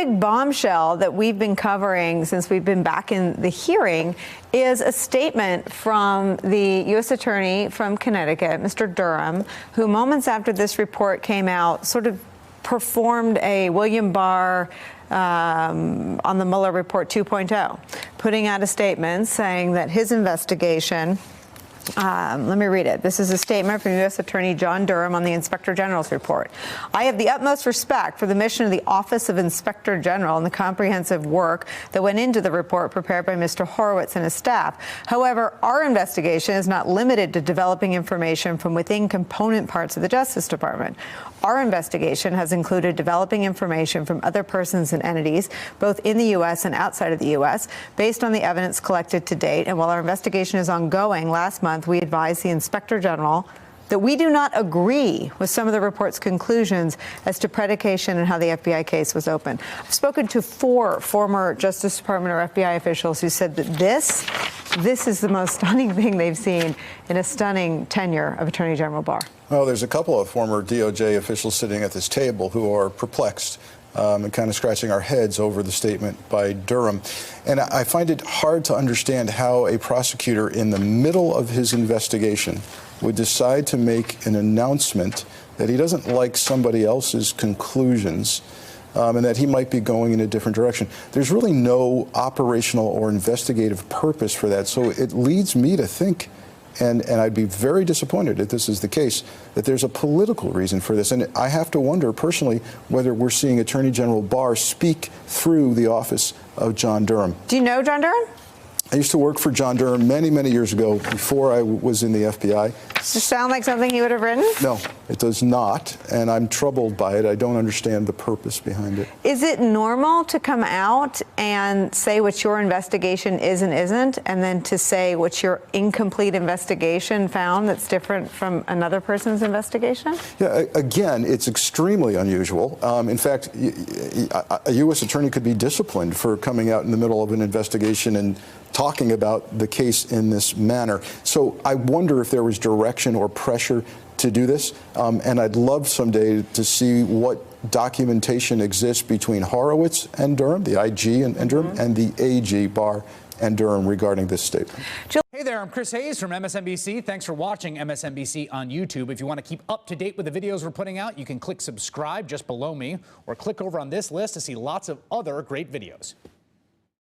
big bombshell that we've been covering since we've been back in the hearing is a statement from the U.S. Attorney from Connecticut, Mr. Durham, who moments after this report came out sort of performed a William Barr on the Mueller Report 2.0, putting out a statement saying that his investigation, let me read it. This is a statement from U.S. Attorney John Durham on the Inspector General's report. I have the utmost respect for the mission of the Office of Inspector General and the comprehensive work that went into the report prepared by Mr. Horowitz and his staff. However, our investigation is not limited to developing information from within component parts of the Justice Department. Our investigation has included developing information from other persons and entities, both in the U.S. and outside of the U.S., based on the evidence collected to date. And while our investigation is ongoing, last month we advised the Inspector General that we do not agree with some of the report's conclusions as to predication and how the FBI case was opened. I've spoken to 4 former Justice Department or FBI officials who said that this is the most stunning thing they've seen in a stunning tenure of Attorney General Barr. Well, there's a couple of former DOJ officials sitting at this table who are perplexed and kind of scratching our heads over the statement by Durham. And I find it hard to understand how a prosecutor in the middle of his investigation would decide to make an announcement that he doesn't like somebody else's conclusions and that he might be going in a different direction. There's really no operational or investigative purpose for that. So it leads me to think, and I'd be very disappointed if this is the case, that there's a political reason for this. And I have to wonder personally whether we're seeing Attorney General Barr speak through the office of John Durham. Do you know John Durham? I used to work for John Durham many, many years ago before I was in the FBI. Does it sound like something he would have written? No, it does not, and I'm troubled by it. I don't understand the purpose behind it. Is it normal to come out and say what your investigation is and isn't, and then to say what your incomplete investigation found that's different from another person's investigation? Yeah, again, it's extremely unusual. In fact, a U.S. attorney could be disciplined for coming out in the middle of an investigation and talking about the case in this manner. So I wonder if there was direction or pressure to do this. And I'd love someday to see what documentation exists between Horowitz and Durham, the IG and Durham, and the AG, Barr and Durham, regarding this statement. Hey there, I'm Chris Hayes from MSNBC. Thanks for watching MSNBC on YouTube. If you want to keep up to date with the videos we're putting out, you can click subscribe just below me or click over on this list to see lots of other great videos.